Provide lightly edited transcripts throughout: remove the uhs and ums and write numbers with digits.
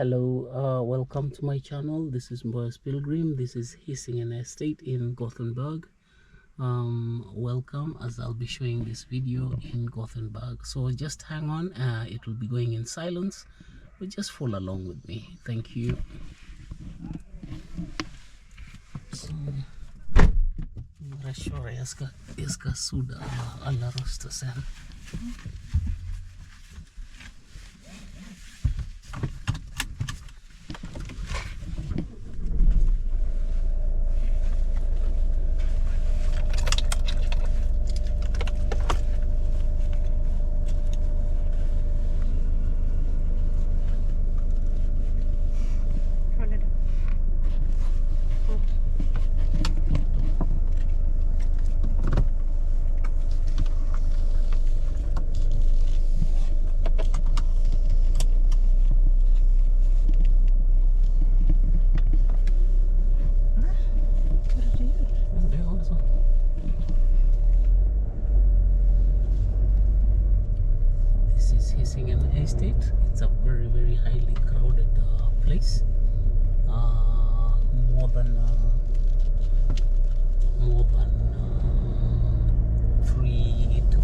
Hello, welcome to my channel. This is Boy's Pilgrim. This is Hissingen Estate in Gothenburg. Welcome, as I'll be showing this video in Gothenburg. So just hang on, it will be going in silence, but just follow along with me. Thank you. So, jag ska sudda alla röster sen. Estate. It's a very highly crowded place. More than 3,000 to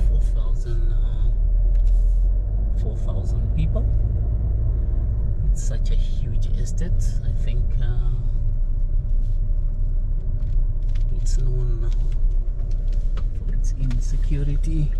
4,000 people. It's such a huge estate. I think it's known for its insecurity.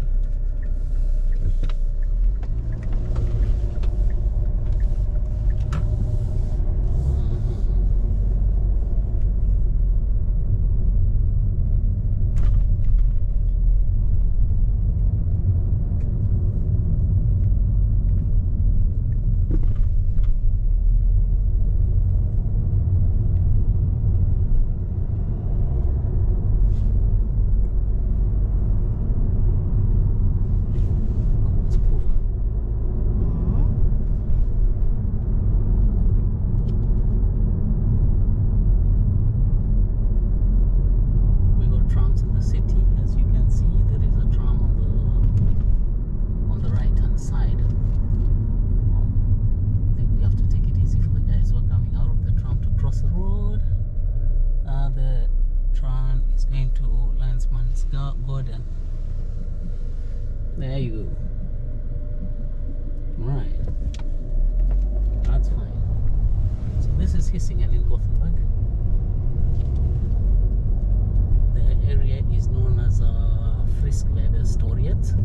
Garden. There you go. Right. That's fine. So this is Hissingen in Gothenburg. The area is known as Friskväderstorget.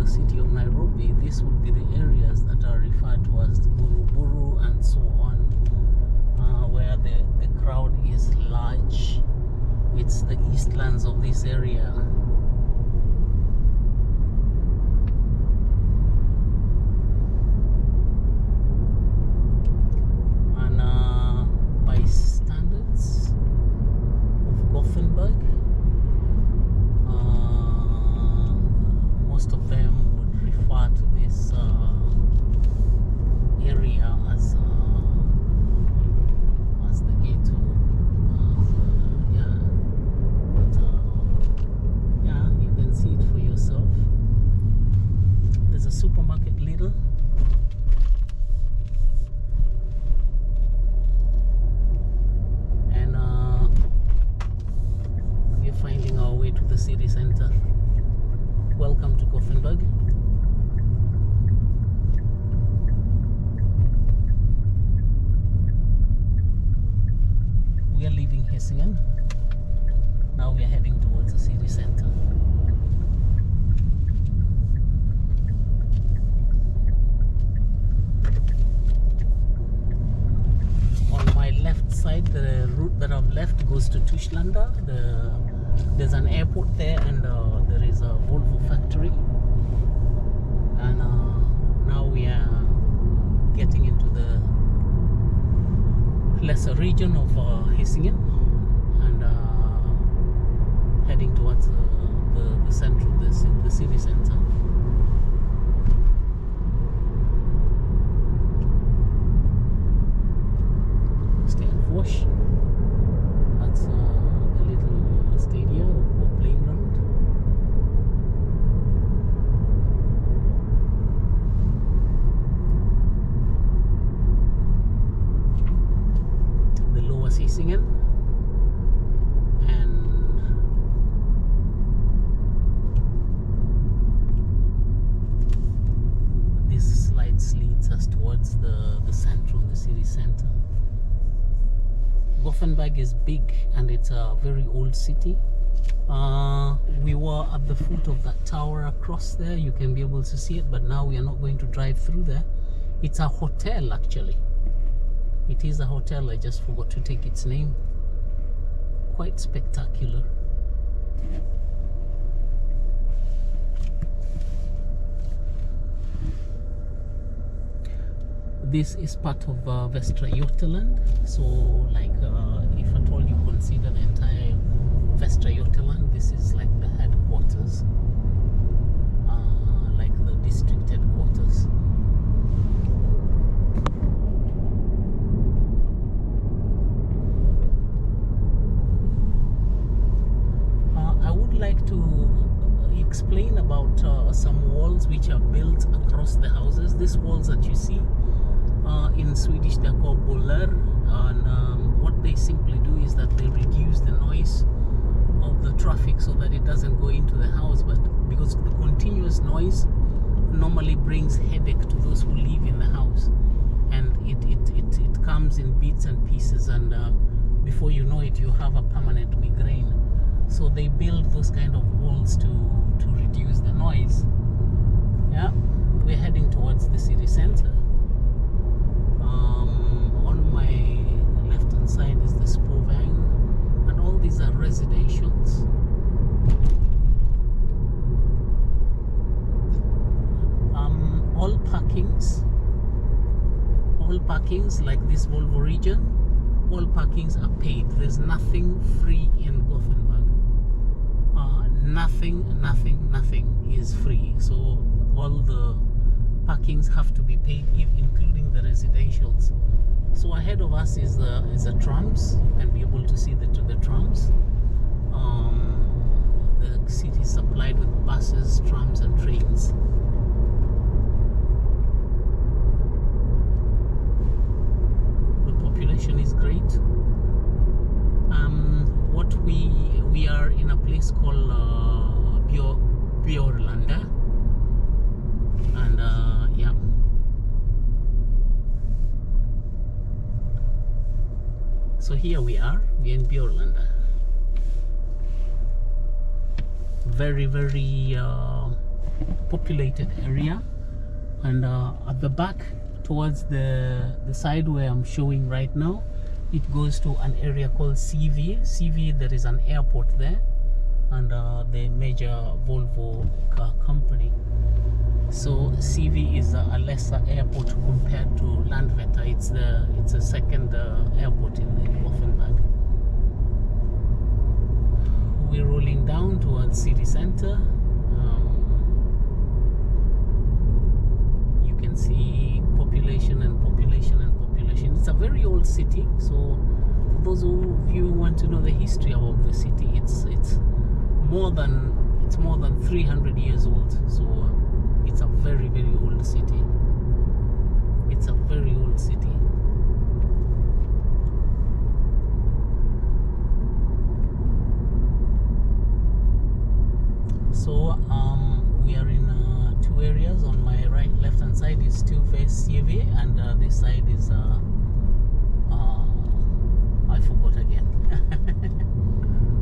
City of Nairobi, this would be the areas that are referred to as Mukuru and so on, where the crowd is large. It's the eastlands of this area. And by standards of Gothenburg, most of them would refer to this area as the ghetto. Yeah, you can see it for yourself. There's a supermarket Lidl. And we're finding our way to the city center. Welcome to Gothenburg. We are leaving Hissingen. Now we are heading towards the city center. On my left side, the route that I've left goes to Tushlanda. There's an airport there, and there is a Volvo factory. And now we are getting into the lesser region of Hisingen, and heading towards the central, the city center. Wash. That's the little stadium or playground. The lower Hisingen, and this slide leads us towards the central, the city center. Gothenburg is big, and it's a very old city. We were at the foot of that tower across there. You can be able to see it, but now we are not going to drive through there. It's a hotel, actually. It is a hotel. I just forgot to take its name. Quite spectacular. This is part of Västra Götaland. So, like, if at all you consider the entire Västra Götaland, this is like the headquarters, like the district headquarters. I would like to explain about some walls which are built across the houses. These walls that you see, in Swedish they're called boller, and what they simply do is that they reduce the noise of the traffic so that it doesn't go into the house, but because the continuous noise normally brings headache to those who live in the house, and it comes in bits and pieces, and before you know it, you have a permanent migraine. So they build those kind of walls to reduce the noise. Yeah, we're heading towards the city center. On my left hand side is the Spårvägen, and all these are residentials. All parkings like this Volvo region, all parkings are paid. There's nothing free in Gothenburg. Nothing is free. So all the parkings have to be paid, including the residentials. So ahead of us is the trams. You can be able to see the trams. The city is supplied with buses, trams, and trains. The population is great. What we are in a place called Björlanda, and yeah. So here we're in Björlanda. Very populated area, and at the back towards the side where I'm showing right now, it goes to an area called CV. There is an airport there, and the major Volvo car company. So CV is a lesser airport compared to Landvetter. It's a second airport in Gothenburg. We're rolling down towards city center. You can see population and population and population. It's a very old city. So for those of you who want to know the history of the city, it's more than 300 years old. So it's a very old city. It's a very old city. So we are in two areas. On my left hand side is CV, and this side is I forgot again.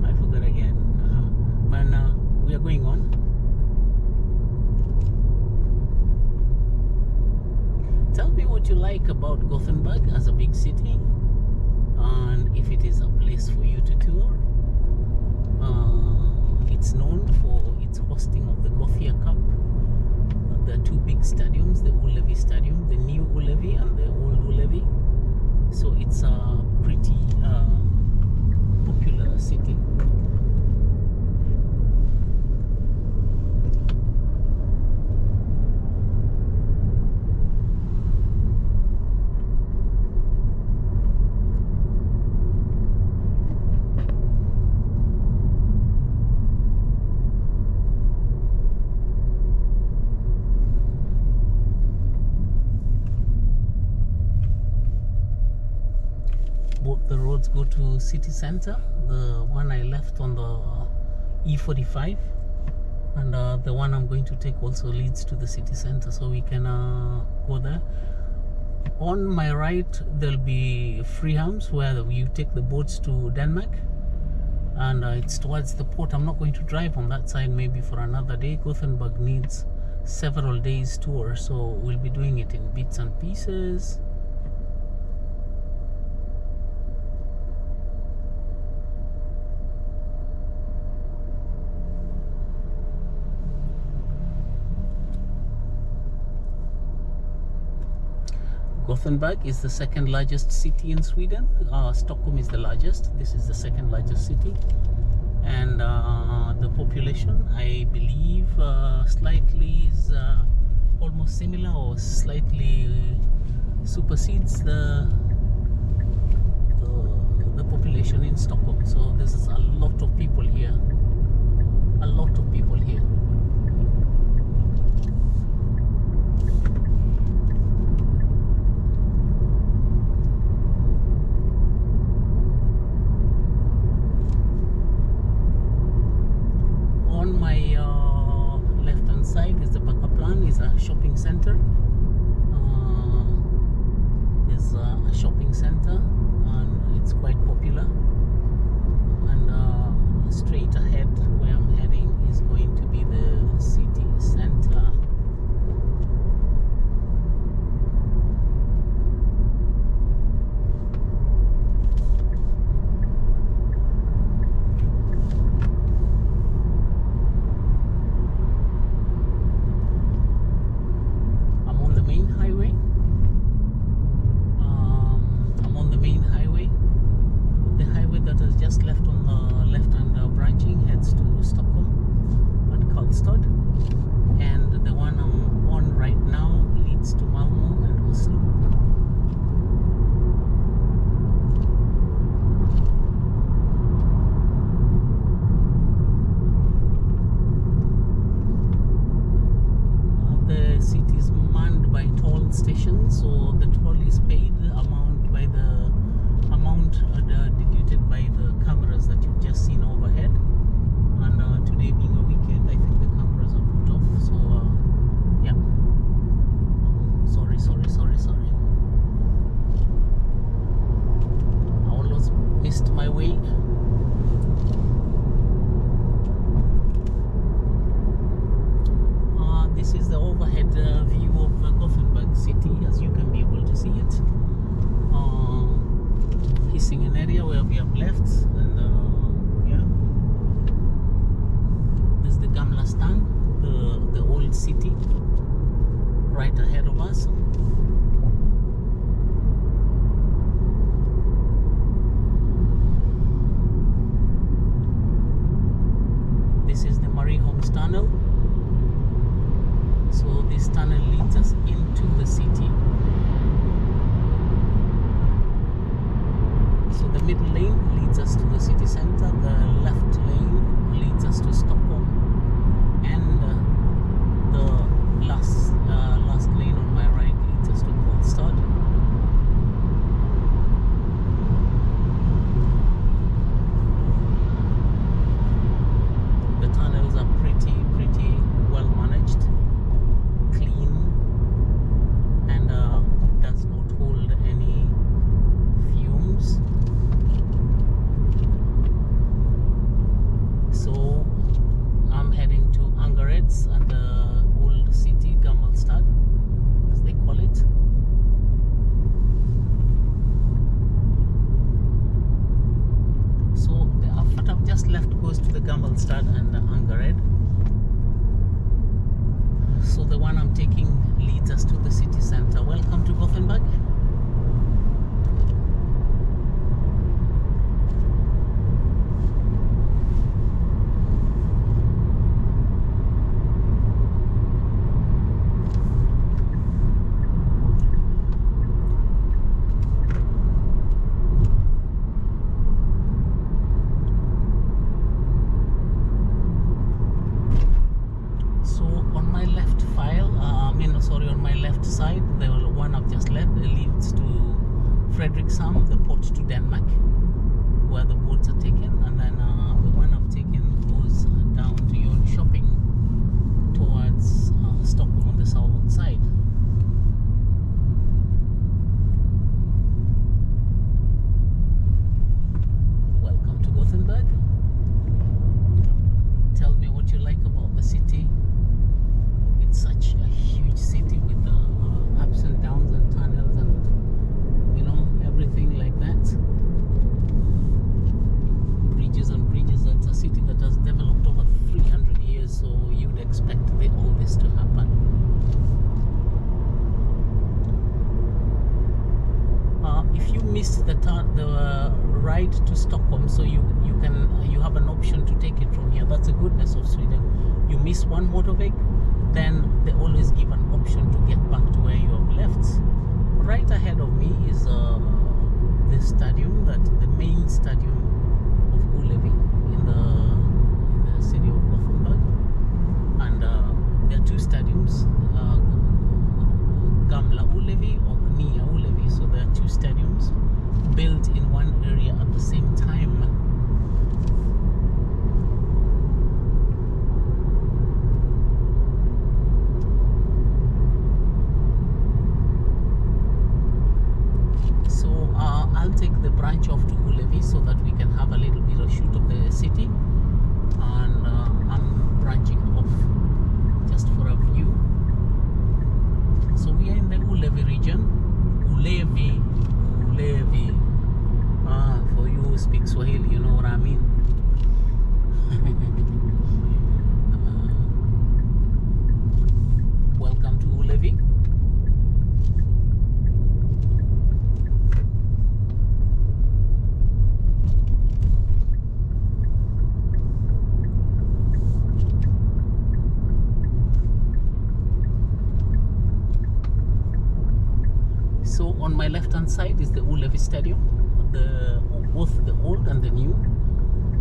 But we are going on. Tell me what you like about Gothenburg as a big city, and if it it is a place for you to tour. It's known for its hosting of the Gothia Cup. There are two big stadiums, the Ullevi Stadium, the new Ullevi and the old Ullevi. So it's a pretty popular city. Both the roads go to city center. The one I left on the E45 and the one I'm going to take also leads to the city center, so we can go there. On my right there'll be Freehams where you take the boats to Denmark, and it's towards the port. I'm not going to drive on that side, maybe for another day. Gothenburg needs several days tour, so we'll be doing it in bits and pieces. Gothenburg is the second largest city in Sweden. Stockholm is the largest. This is the second largest city. And the population, I believe, slightly is almost similar or slightly supersedes the population in Stockholm. So this is a lot of people here. A lot of people here. Side is the Bakaplan, is a shopping center. There's a shopping center and it's quite popular. And straight ahead where I'm heading is going to be the city center. Left on the left and branching heads to Stockholm and Karlstad, and the one I'm on right now leads to Malmö and Oslo. The city is manned by toll stations, so the toll is paid amount by the amount diluted by the cameras that you've just seen overhead. And today being a weekend, I think the cameras are put off, so yeah. Sorry. I almost missed my way. This is the overhead view of Gothenburg city, as you can be able to see it. An area where we have left, and yeah, this is the Gamla Stan, the old city right ahead of us. This is the Marieholms tunnel, so this tunnel leads us into the city. So the middle lane leads us to the city center, the left lane leads us to Stockholm, and the last lane on my right leads us to Karlstad. The tunnels are pretty well managed, clean, and does not hold any fumes. So I'm heading to Angarets and the old city, Gammelstad, as they call it. Ingolstadt and Angered. So the one I'm taking leads us to the city center. Welcome to Gothenburg. The port to Denmark, where the boats are taken, and then the one I've taken goes down to Yon shopping towards Stockholm on the southern side. Welcome to Gothenburg. Tell me what you like about the city. It's such a huge city with ups and downs and tunnels and everything like that. Bridges and bridges. It's a city that has developed over 300 years, so you'd expect all this to happen. If you missed the ride to Stockholm, so you have an option to take it from here. That's the goodness of Sweden. You miss one motorway, then they always give an option to get back to where you have left. Right ahead of me is the stadium, the main stadium of Ullevi in the city of Gothenburg, and there are two stadiums, Gamla Ullevi or Nya Ullevi. So there are two stadiums built in one area at the same time. I'll take the branch off to Ullevi so that we can have a little bit of shoot of the city, and I'm branching off just for a view. So we are in the Ullevi region. Ullevi. For you who speak Swahili, you know what I mean. Welcome to Ullevi. So on my left hand side is the Ullevi Stadium, both the old and the new,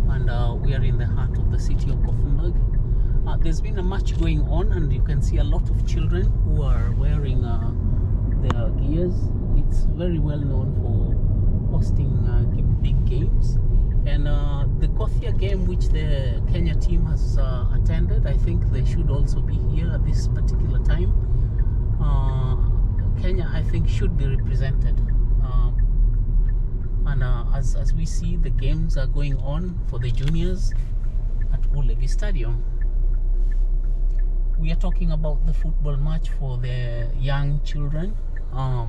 and we are in the heart of the city of Gothenburg. There's been a match going on, and you can see a lot of children who are wearing their gears. It's very well known for hosting big games, and the Gothia game which the Kenya team has attended, I think they should also be here at this particular time. Kenya, I think, should be represented, and as we see, the games are going on for the juniors at Ullevi Stadium. We are talking about the football match for the young children, up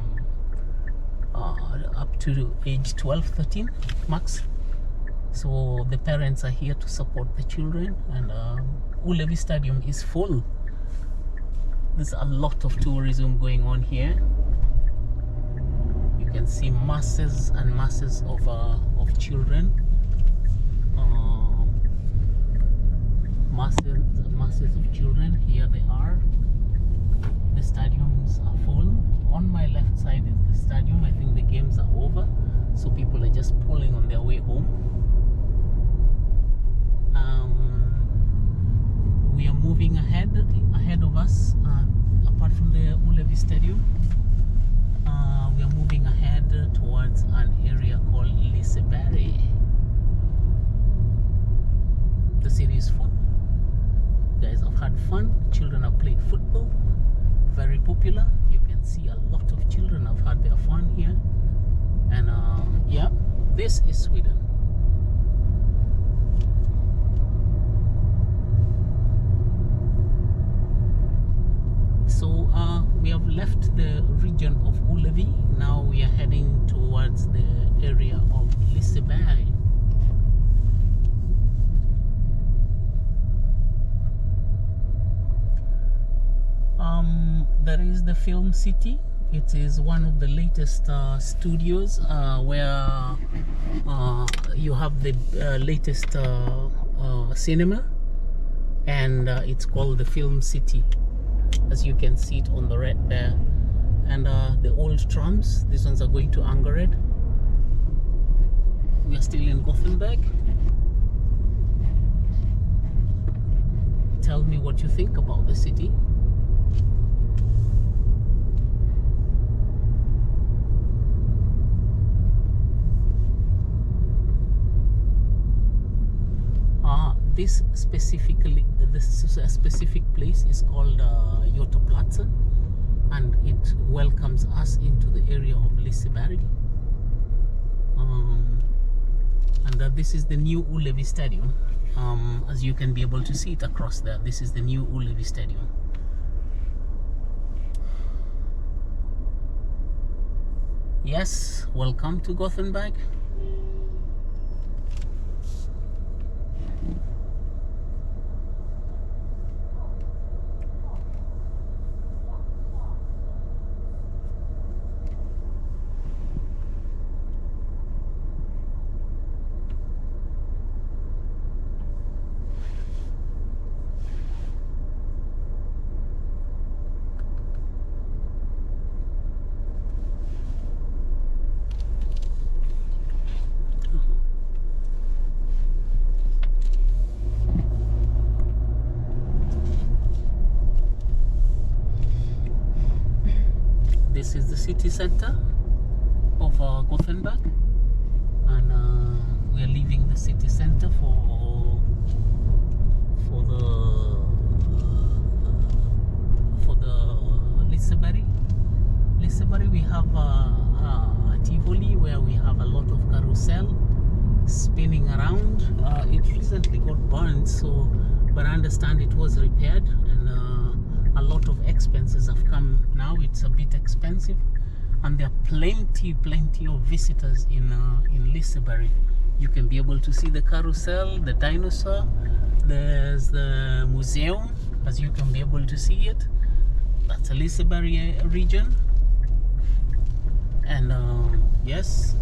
to age 12, 13 max. So the parents are here to support the children, and Ullevi Stadium is full. There's a lot of tourism going on here. You can see masses and masses of children, masses of children. Here they are. The stadiums are full. On my left side is the stadium. I think the games are over, so people are just pulling on their way home. We are moving ahead of us, apart from the Ullevi Stadium. We are moving ahead towards an area called Liseberg. The city is full. Guys have had fun. Children have played football. Very popular. You can see a lot of children have had their fun here. And yeah, this is Sweden. So we have left the region of Ullevi. Now we are heading towards the area of Liseberg. is the film city. It is one of the latest studios where you have the latest cinema, and it's called the film city, as you can see it on the red there. And the old trams, these ones are going to Angered. We are still in Gothenburg. Tell me what you think about the city. This specific place is called Götaplatz, and it welcomes us into the area of Liseberg. And this is the new Ullevi Stadium. As you can be able to see it across there, this is the new Ullevi Stadium. Yes, welcome to Gothenburg. This is the city center of Gothenburg, and we are leaving the city center for the Liseberg. Liseberg, we have a Tivoli where we have a lot of carousel spinning around. It recently got burned, but I understand it was repaired, and a lot of expenses have come now. It's a bit expensive, and there are plenty of visitors in Liseberg. You can be able to see the carousel, the dinosaur. There's the museum, as you can be able to see it. That's a Liseberg region. And yes,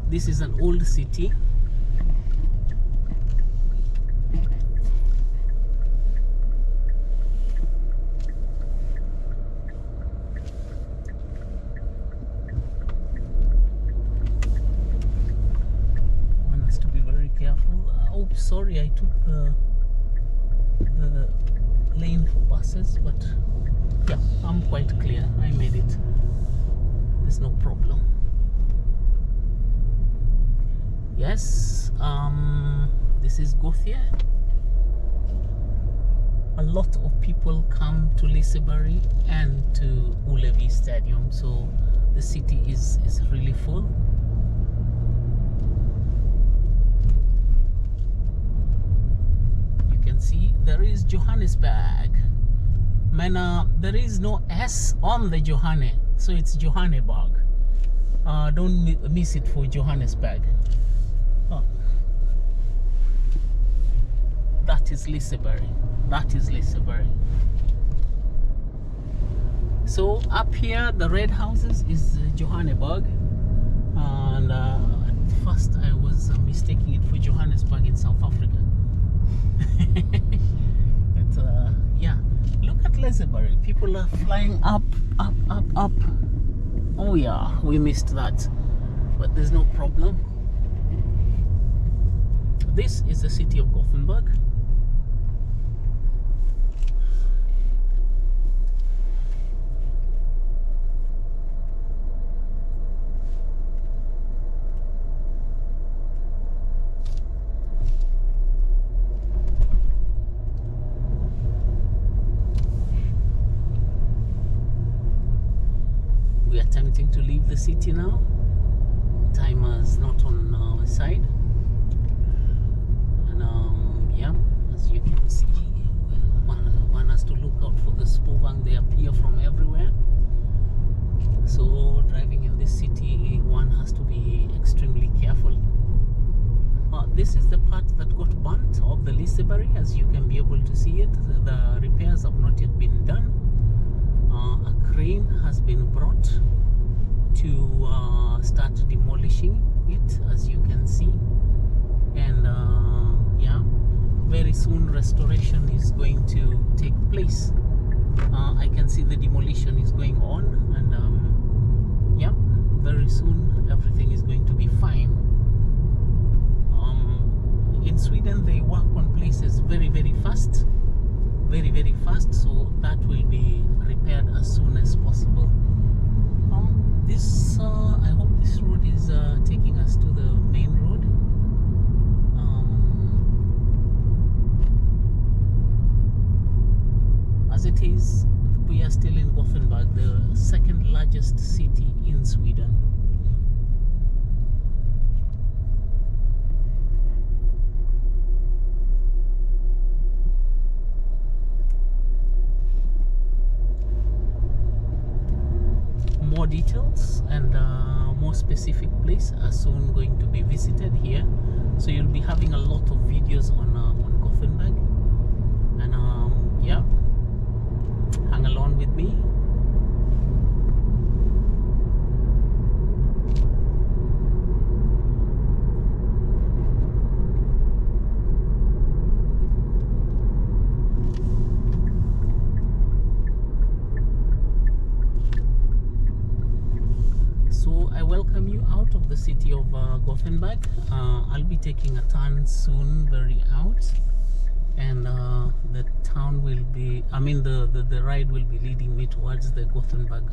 this is an old city. Sorry, I took the lane for buses, but yeah, I'm quite clear. I made it. There's no problem. Yes, this is Gothia. A lot of people come to Liseberg and to Ullevi Stadium, so the city is really full. See, there is Johannesburg. Man, there is no S on the Johanne, so it's Johannesburg. Don't miss it for Johannesburg. That is Liseberg. That is Liseberg. So up here, the red houses is Johannesburg, and at first I was mistaking it for Johannesburg in South Africa. But yeah, look at Liseberg. People are flying up. Oh yeah, we missed that, but there's no problem. This is the city of Gothenburg. We are attempting to leave the city now. Timer's not on our side, and yeah, as you can see, one has to look out for the spårvagn. They appear from everywhere, so driving in this city, one has to be extremely careful. This is the part that got burnt of the Liseberg. As you can be able to see it, the repairs have not yet been done. A crane has been brought to start demolishing it, as you can see. And yeah, very soon restoration is going to take place. I can see the demolition is going on, and yeah, very soon everything is going to be fine. In Sweden they work on places very fast, very fast, so that will be repaired as soon as possible. This I hope this road is taking us to the main road. As it is, we are still in Gothenburg, the second largest city in Sweden. More details and more specific place are soon going to be visited here, so you'll be having a lot of videos on Gothenburg, and yeah, hang along with me. So I welcome you out of the city of Gothenburg. I'll be taking a turn soon, very out, and the town will be, I mean the ride will be leading me towards the Gothenburg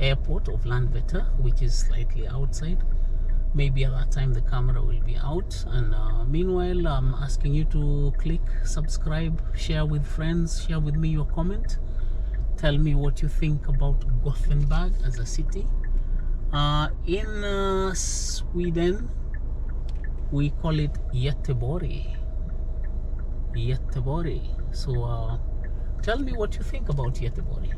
airport of Landvetter, which is slightly outside. Maybe at that time the camera will be out, and meanwhile I'm asking you to click subscribe, share with friends, share with me your comment, tell me what you think about Gothenburg as a city. In Sweden we call it Göteborg. So tell me what you think about Göteborg.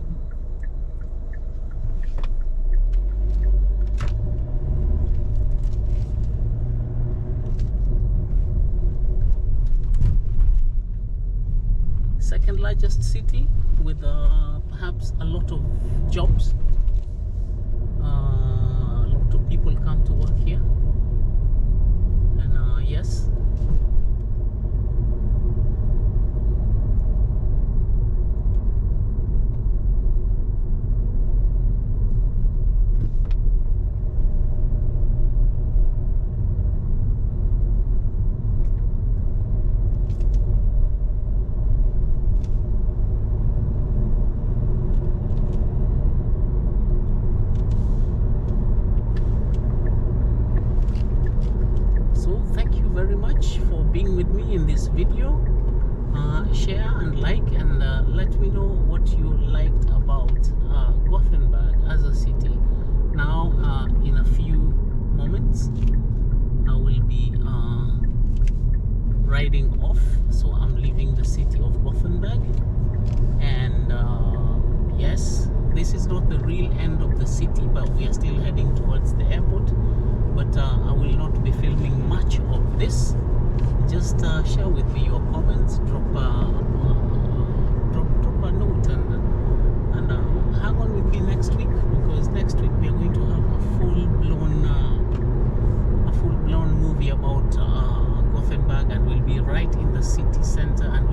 Second largest city with perhaps a lot of jobs. A lot of people come to work here, and yes, for being with me in this video. Share and like, and let me know what you liked about Gothenburg as a city. Now in a few moments I will be riding off, so I'm leaving the city of Gothenburg, and yes, this is not the real end of the city, but we are still heading towards the airport. But I will not be filming much of this. Just share with me your comments, drop a note, and hang on with me next week, because next week we are going to have a full blown movie about Gothenburg, and we'll be right in the city center, and